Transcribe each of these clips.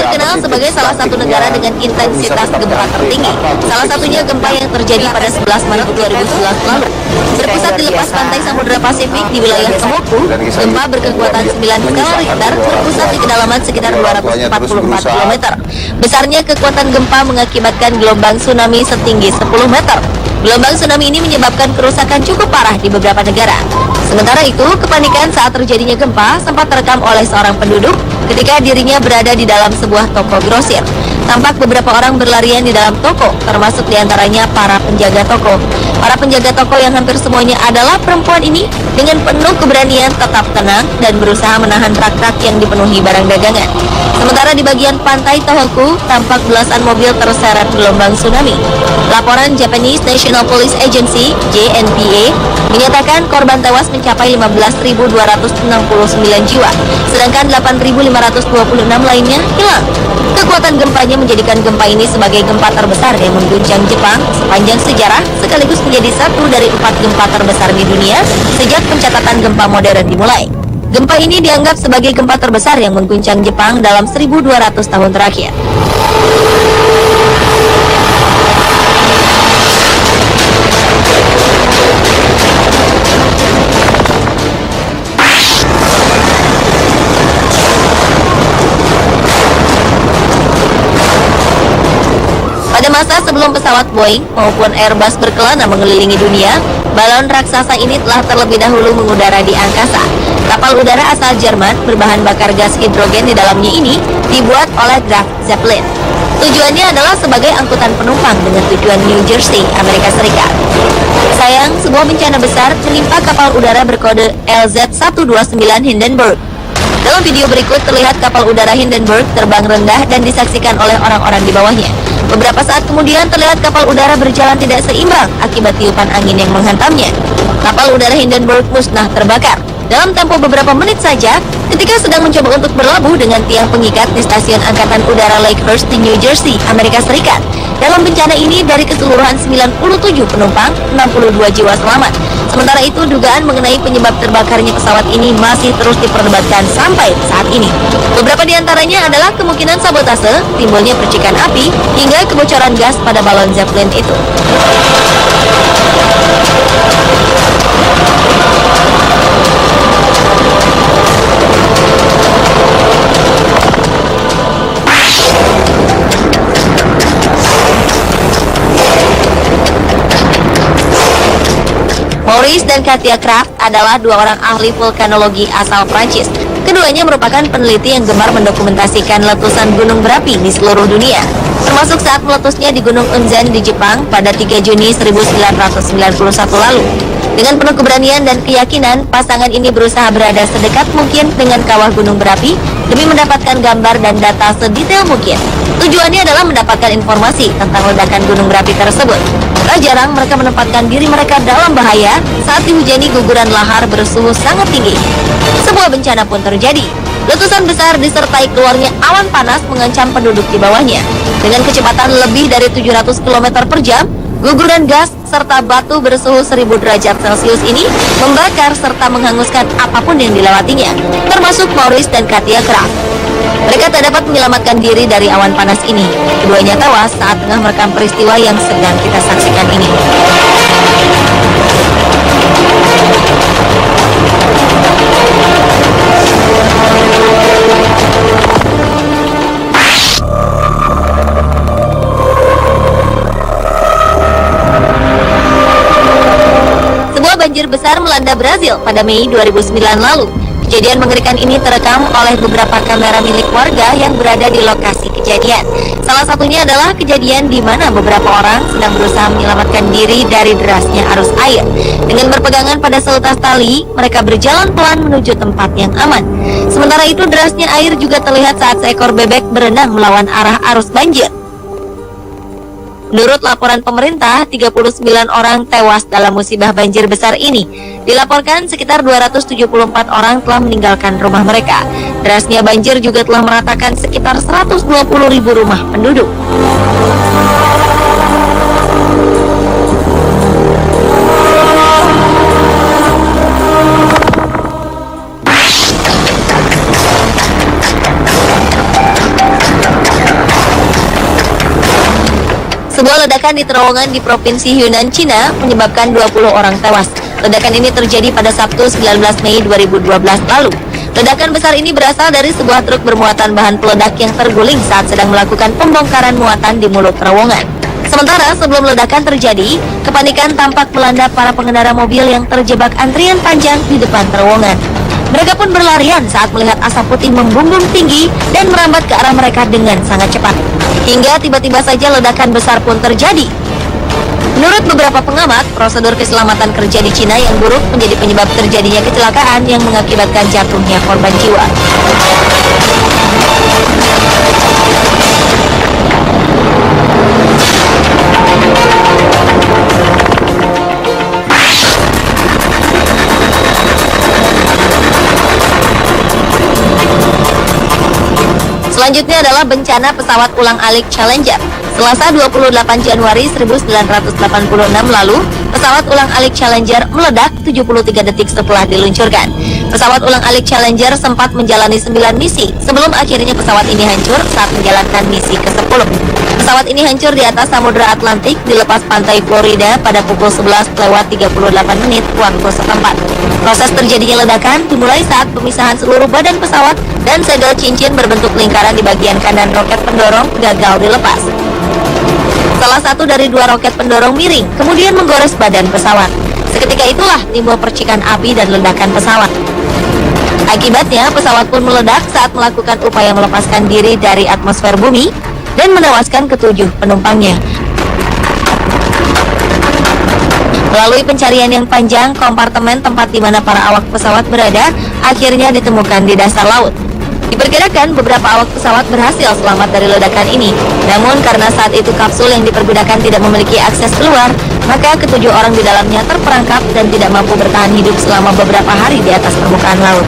terkenal sebagai salah satu negara dengan intensitas gempa tertinggi. Salah satunya gempa yang terjadi pada 11 Maret 2011 lalu. Berpusat di lepas pantai Samudra Pasifik di wilayah Tohoku, gempa berkekuatan 9 skala Richter berpusat di kedalaman sekitar 244 km. Besarnya kekuatan gempa mengakibatkan gelombang tsunami setinggi 10 meter. Gelombang tsunami ini menyebabkan kerusakan cukup parah di beberapa negara. Sementara itu, kepanikan saat terjadinya gempa sempat terekam oleh seorang penduduk ketika dirinya berada di dalam sebuah toko grosir. Tampak beberapa orang berlarian di dalam toko, termasuk diantaranya para penjaga toko. Para penjaga toko yang hampir semuanya adalah perempuan ini dengan penuh keberanian tetap tenang dan berusaha menahan rak-rak yang dipenuhi barang dagangan. Sementara di bagian pantai Tohoku, tampak belasan mobil terseret gelombang tsunami. Laporan Japanese National Police Agency (JNPA) menyatakan korban tewas mencapai 15.269 jiwa, sedangkan 8.526 lainnya hilang. Kekuatan gempanya menjadikan gempa ini sebagai gempa terbesar yang mengguncang Jepang sepanjang sejarah, sekaligus menjadi satu dari 4 gempa terbesar di dunia sejak pencatatan gempa modern dimulai. Gempa ini dianggap sebagai gempa terbesar yang mengguncang Jepang dalam 1.200 tahun terakhir. Pada masa sebelum pesawat Boeing maupun Airbus berkelana mengelilingi dunia, balon raksasa ini telah terlebih dahulu mengudara di angkasa. Kapal udara asal Jerman berbahan bakar gas hidrogen di dalamnya ini dibuat oleh Graf Zeppelin. Tujuannya adalah sebagai angkutan penumpang dengan tujuan New Jersey, Amerika Serikat. Sayang, sebuah bencana besar menimpa kapal udara berkode LZ-129 Hindenburg. Dalam video berikut terlihat kapal udara Hindenburg terbang rendah dan disaksikan oleh orang-orang di bawahnya. Beberapa saat kemudian terlihat kapal udara berjalan tidak seimbang akibat tiupan angin yang menghantamnya. Kapal udara Hindenburg musnah terbakar. Dalam tempo beberapa menit saja, ketika sedang mencoba untuk berlabuh dengan tiang pengikat di stasiun Angkatan Udara Lakehurst di New Jersey, Amerika Serikat. Dalam bencana ini, dari keseluruhan 97 penumpang, 62 jiwa selamat. Sementara itu, dugaan mengenai penyebab terbakarnya pesawat ini masih terus diperdebatkan sampai saat ini. Beberapa di antaranya adalah kemungkinan sabotase, timbulnya percikan api, hingga kebocoran gas pada balon Zeppelin itu. Maurice dan Katia Kraft adalah dua orang ahli vulkanologi asal Prancis. Keduanya merupakan peneliti yang gemar mendokumentasikan letusan gunung berapi di seluruh dunia, termasuk saat meletusnya di Gunung Unzen di Jepang pada 3 Juni 1991 lalu. Dengan penuh keberanian dan keyakinan, pasangan ini berusaha berada sedekat mungkin dengan kawah gunung berapi demi mendapatkan gambar dan data sedetail mungkin. Tujuannya adalah mendapatkan informasi tentang ledakan gunung berapi tersebut. Tak jarang mereka menempatkan diri mereka dalam bahaya saat dihujani guguran lahar bersuhu sangat tinggi. Sebuah bencana pun terjadi. Letusan besar disertai keluarnya awan panas mengancam penduduk di bawahnya. Dengan kecepatan lebih dari 700 km per jam, guguran gas serta batu bersuhu 1000 derajat Celcius ini membakar serta menghanguskan apapun yang dilewatinya, termasuk Maurice dan Katia Kraft. Mereka tak dapat menyelamatkan diri dari awan panas ini. Keduanya tewas saat tengah merekam peristiwa yang sedang kita saksikan ini. Banjir besar melanda Brazil pada Mei 2009 lalu. Kejadian mengerikan ini terekam oleh beberapa kamera milik warga yang berada di lokasi kejadian. Salah satunya adalah kejadian di mana beberapa orang sedang berusaha menyelamatkan diri dari derasnya arus air. Dengan berpegangan pada seutas tali, mereka berjalan pelan menuju tempat yang aman. Sementara itu, derasnya air juga terlihat saat seekor bebek berenang melawan arah arus banjir. Menurut laporan pemerintah, 39 orang tewas dalam musibah banjir besar ini. Dilaporkan sekitar 274 orang telah meninggalkan rumah mereka. Derasnya banjir juga telah meratakan sekitar 120.000 rumah penduduk. Sebuah ledakan di terowongan di Provinsi Yunnan, Cina menyebabkan 20 orang tewas. Ledakan ini terjadi pada Sabtu 19 Mei 2012 lalu. Ledakan besar ini berasal dari sebuah truk bermuatan bahan peledak yang terguling saat sedang melakukan pembongkaran muatan di mulut terowongan. Sementara sebelum ledakan terjadi, kepanikan tampak melanda para pengendara mobil yang terjebak antrian panjang di depan terowongan. Mereka pun berlarian saat melihat asap putih membumbung tinggi dan merambat ke arah mereka dengan sangat cepat. Hingga tiba-tiba saja ledakan besar pun terjadi. Menurut beberapa pengamat, prosedur keselamatan kerja di Cina yang buruk menjadi penyebab terjadinya kecelakaan yang mengakibatkan jatuhnya korban jiwa. Selanjutnya adalah bencana pesawat ulang-alik Challenger. Selasa 28 Januari 1986 lalu, pesawat ulang-alik Challenger meledak 73 detik setelah diluncurkan. Pesawat ulang-alik Challenger sempat menjalani 9 misi sebelum akhirnya pesawat ini hancur saat menjalankan misi ke-10. Pesawat ini hancur di atas Samudra Atlantik di lepas pantai Florida pada pukul 11:38 waktu setempat. Proses terjadinya ledakan dimulai saat pemisahan seluruh badan pesawat dan segel cincin berbentuk lingkaran di bagian kanan roket pendorong gagal dilepas. Salah satu dari dua roket pendorong miring, kemudian menggores badan pesawat. Seketika itulah timbul percikan api dan ledakan pesawat. Akibatnya, pesawat pun meledak saat melakukan upaya melepaskan diri dari atmosfer bumi dan menewaskan ketujuh penumpangnya. Melalui pencarian yang panjang, kompartemen tempat di mana para awak pesawat berada akhirnya ditemukan di dasar laut. Diperkirakan beberapa awak pesawat berhasil selamat dari ledakan ini. Namun karena saat itu kapsul yang dipergunakan tidak memiliki akses keluar, maka ketujuh orang di dalamnya terperangkap dan tidak mampu bertahan hidup selama beberapa hari di atas permukaan laut.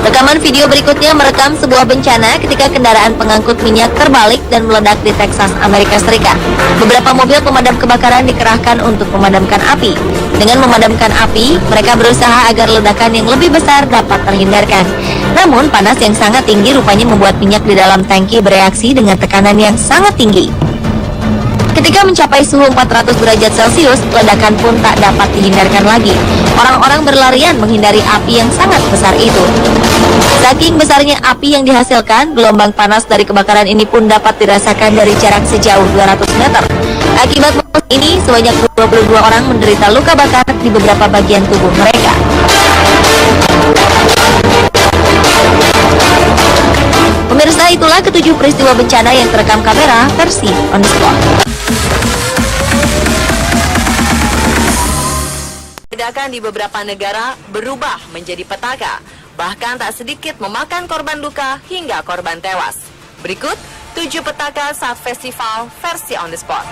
Rekaman video berikutnya merekam sebuah bencana ketika kendaraan pengangkut minyak terbalik dan meledak di Texas, Amerika Serikat. Beberapa mobil pemadam kebakaran dikerahkan untuk memadamkan api. Dengan memadamkan api, mereka berusaha agar ledakan yang lebih besar dapat terhindarkan. Namun, panas yang sangat tinggi rupanya membuat minyak di dalam tangki bereaksi dengan tekanan yang sangat tinggi. Ketika mencapai suhu 400 derajat Celcius, ledakan pun tak dapat dihindarkan lagi. Orang-orang berlarian menghindari api yang sangat besar itu. Saking besarnya api yang dihasilkan, gelombang panas dari kebakaran ini pun dapat dirasakan dari jarak sejauh 200 meter. Akibat ini, sebanyak 22 orang menderita luka bakar di beberapa bagian tubuh mereka. Pemirsa, itulah ketujuh peristiwa bencana yang terekam kamera versi On The Spot. Ledakan di beberapa negara berubah menjadi petaka, bahkan tak sedikit memakan korban luka hingga korban tewas. Berikut 7 petaka saat festival versi On The Spot.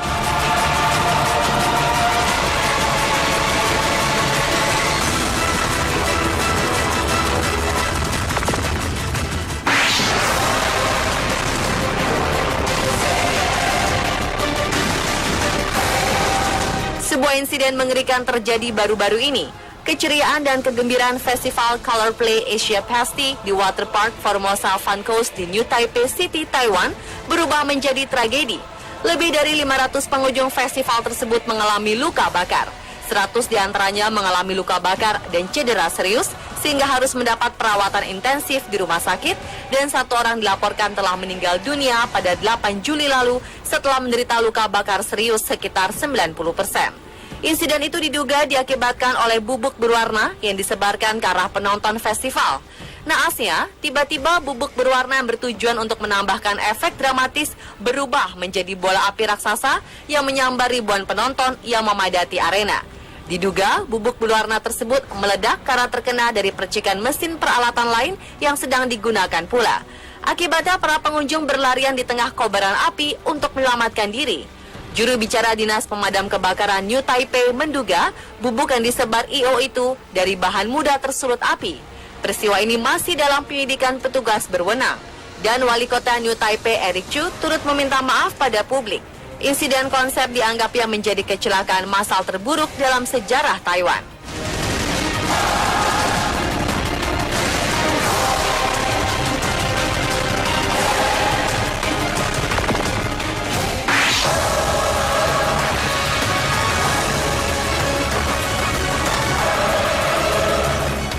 Sebuah insiden mengerikan terjadi baru-baru ini. Keceriaan dan kegembiraan festival Color Play Asia Pasti di Waterpark Formosa Fun Coast di New Taipei City, Taiwan berubah menjadi tragedi. Lebih dari 500 pengunjung festival tersebut mengalami luka bakar. 100 diantaranya mengalami luka bakar dan cedera serius sehingga harus mendapat perawatan intensif di rumah sakit, dan 1 orang dilaporkan telah meninggal dunia pada 8 Juli lalu setelah menderita luka bakar serius sekitar 90%. Insiden itu diduga diakibatkan oleh bubuk berwarna yang disebarkan ke arah penonton festival. Naasnya, tiba-tiba bubuk berwarna yang bertujuan untuk menambahkan efek dramatis berubah menjadi bola api raksasa yang menyambar ribuan penonton yang memadati arena. Diduga bubuk berwarna tersebut meledak karena terkena dari percikan mesin peralatan lain yang sedang digunakan pula. Akibatnya para pengunjung berlarian di tengah kobaran api untuk menyelamatkan diri. Juru bicara Dinas Pemadam Kebakaran New Taipei menduga bubuk yang disebar I.O. itu dari bahan mudah tersulut api. Peristiwa ini masih dalam penyelidikan petugas berwenang. Dan Wali Kota New Taipei Eric Chu turut meminta maaf pada publik. Insiden konsep dianggapnya menjadi kecelakaan massal terburuk dalam sejarah Taiwan.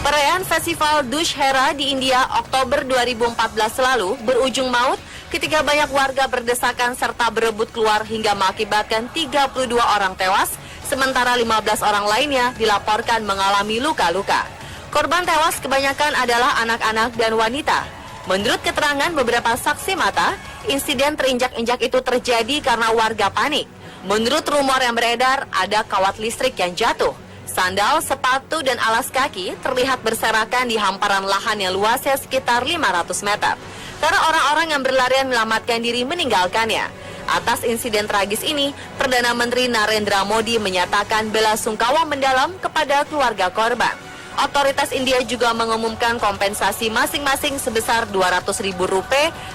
Perayaan Festival Dussehra di India Oktober 2014 lalu berujung maut ketika banyak warga berdesakan serta berebut keluar hingga mengakibatkan 32 orang tewas, sementara 15 orang lainnya dilaporkan mengalami luka-luka. Korban tewas kebanyakan adalah anak-anak dan wanita. Menurut keterangan beberapa saksi mata, insiden terinjak-injak itu terjadi karena warga panik. Menurut rumor yang beredar, ada kawat listrik yang jatuh. Sandal, sepatu, dan alas kaki terlihat berserakan di hamparan lahan yang luasnya sekitar 500 meter. Karena orang-orang yang berlarian menyelamatkan diri meninggalkannya. Atas insiden tragis ini, Perdana Menteri Narendra Modi menyatakan bela sungkawa mendalam kepada keluarga korban. Otoritas India juga mengumumkan kompensasi masing-masing sebesar Rp200.000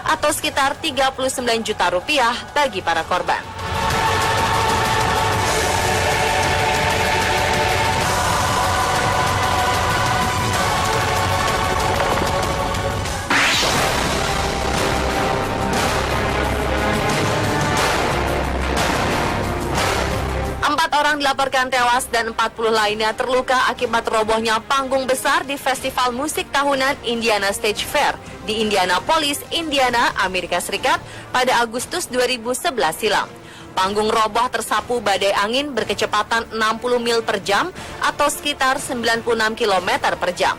atau sekitar Rp39 juta bagi para korban. Orang dilaporkan tewas dan 40 lainnya terluka akibat robohnya panggung besar di festival musik tahunan Indiana Stage Fair di Indianapolis, Indiana, Amerika Serikat pada Agustus 2011 silam. Panggung roboh tersapu badai angin berkecepatan 60 mil per jam atau sekitar 96 km per jam.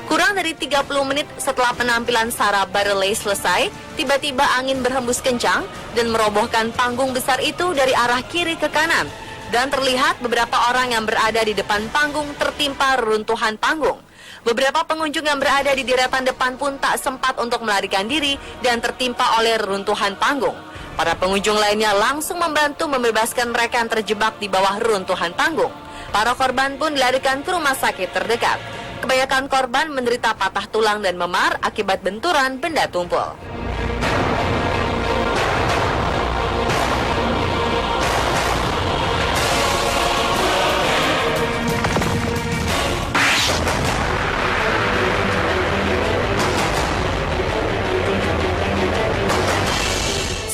Kurang dari 30 menit setelah penampilan Sarah Bareilles selesai, tiba-tiba angin berhembus kencang dan merobohkan panggung besar itu dari arah kiri ke kanan. Dan terlihat beberapa orang yang berada di depan panggung tertimpa reruntuhan panggung. Beberapa pengunjung yang berada di deretan depan pun tak sempat untuk melarikan diri dan tertimpa oleh reruntuhan panggung. Para pengunjung lainnya langsung membantu membebaskan mereka yang terjebak di bawah reruntuhan panggung. Para korban pun dilarikan ke rumah sakit terdekat. Kebanyakan korban menderita patah tulang dan memar akibat benturan benda tumpul.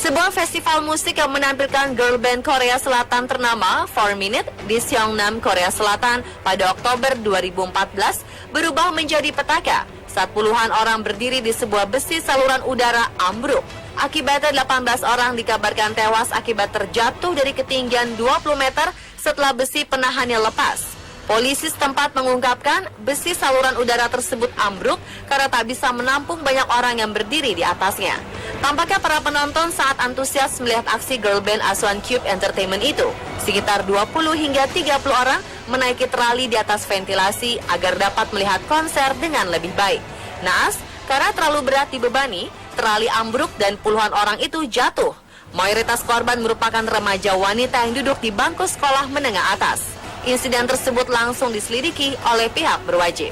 Sebuah festival musik yang menampilkan girl band Korea Selatan ternama 4 Minute di Seongnam, Korea Selatan pada Oktober 2014 berubah menjadi petaka saat puluhan orang berdiri di sebuah besi saluran udara ambruk. Akibatnya 18 orang dikabarkan tewas akibat terjatuh dari ketinggian 20 meter setelah besi penahannya lepas. Polisi setempat mengungkapkan besi saluran udara tersebut ambruk karena tak bisa menampung banyak orang yang berdiri di atasnya. Tampaknya para penonton sangat antusias melihat aksi girl band asuhan Cube Entertainment itu. Sekitar 20 hingga 30 orang menaiki trali di atas ventilasi agar dapat melihat konser dengan lebih baik. Naas, karena terlalu berat dibebani, trali ambruk dan puluhan orang itu jatuh. Mayoritas korban merupakan remaja wanita yang duduk di bangku sekolah menengah atas. Insiden tersebut langsung diselidiki oleh pihak berwajib.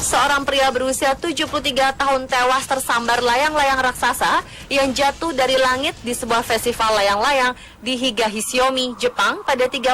Seorang pria berusia 73 tahun tewas tersambar layang-layang raksasa yang jatuh dari langit di sebuah festival layang-layang di Higahisiomi, Jepang pada 31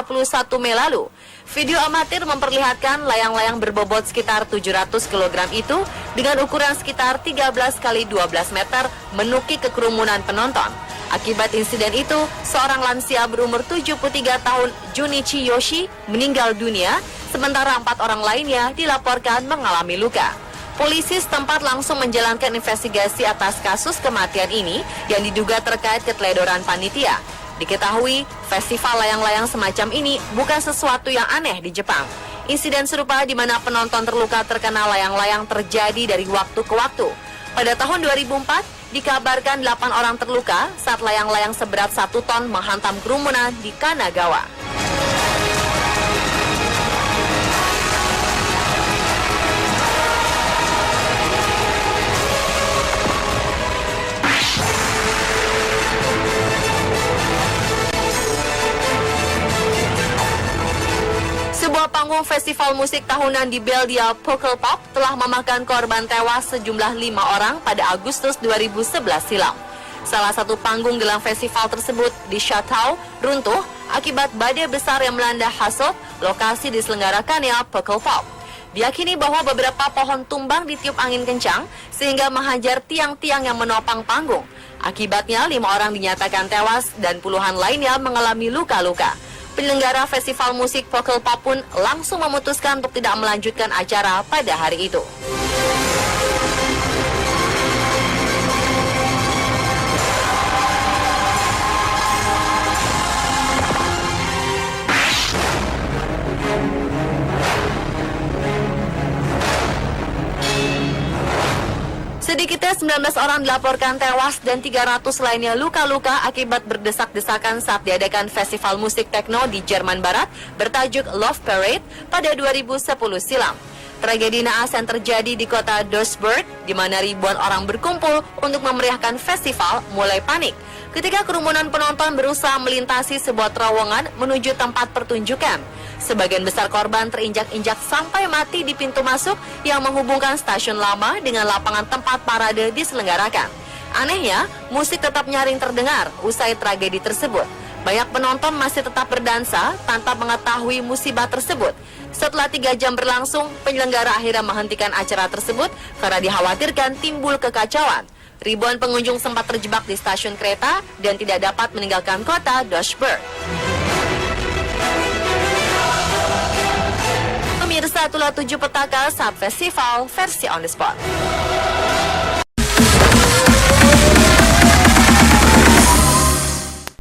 Mei lalu. Video amatir memperlihatkan layang-layang berbobot sekitar 700 kg itu dengan ukuran sekitar 13 kali 12 meter menukik ke kerumunan penonton. Akibat insiden itu, seorang lansia berumur 73 tahun Junichi Yoshi meninggal dunia, sementara 4 orang lainnya dilaporkan mengalami luka. Polisi setempat langsung menjalankan investigasi atas kasus kematian ini yang diduga terkait keteledoran panitia. Diketahui, festival layang-layang semacam ini bukan sesuatu yang aneh di Jepang. Insiden serupa di mana penonton terluka terkena layang-layang terjadi dari waktu ke waktu. Pada tahun 2004, dikabarkan 8 orang terluka saat layang-layang seberat 1 ton menghantam kerumunan di Kanagawa. Ajang festival musik tahunan di Belgia Pukkelpop telah memakan korban tewas sejumlah 5 orang pada Agustus 2011 silam. Salah satu panggung gelang festival tersebut di Chateau runtuh akibat badai besar yang melanda Hasselt, lokasi diselenggarakannya Pukkelpop. Diyakini bahwa beberapa pohon tumbang ditiup angin kencang sehingga menghajar tiang-tiang yang menopang panggung. Akibatnya 5 orang dinyatakan tewas dan puluhan lainnya mengalami luka-luka. Penyelenggara festival musik Pukkelpop pun langsung memutuskan untuk tidak melanjutkan acara pada hari itu. Sedikitnya 19 orang dilaporkan tewas dan 300 lainnya luka-luka akibat berdesak-desakan saat diadakan festival musik techno di Jerman Barat bertajuk Love Parade pada 2010 silam. Tragedi naas yang terjadi di kota Duisburg, di mana ribuan orang berkumpul untuk memeriahkan festival, mulai panik ketika kerumunan penonton berusaha melintasi sebuah terowongan menuju tempat pertunjukan. Sebagian besar korban terinjak-injak sampai mati di pintu masuk yang menghubungkan stasiun lama dengan lapangan tempat parade diselenggarakan. Anehnya, musik tetap nyaring terdengar usai tragedi tersebut. Banyak penonton masih tetap berdansa tanpa mengetahui musibah tersebut. Setelah 3 jam berlangsung, penyelenggara akhirnya menghentikan acara tersebut karena dikhawatirkan timbul kekacauan. Ribuan pengunjung sempat terjebak di stasiun kereta dan tidak dapat meninggalkan kota Duisburg. Pemirsa, itulah 7 petaka saat festival versi on the spot.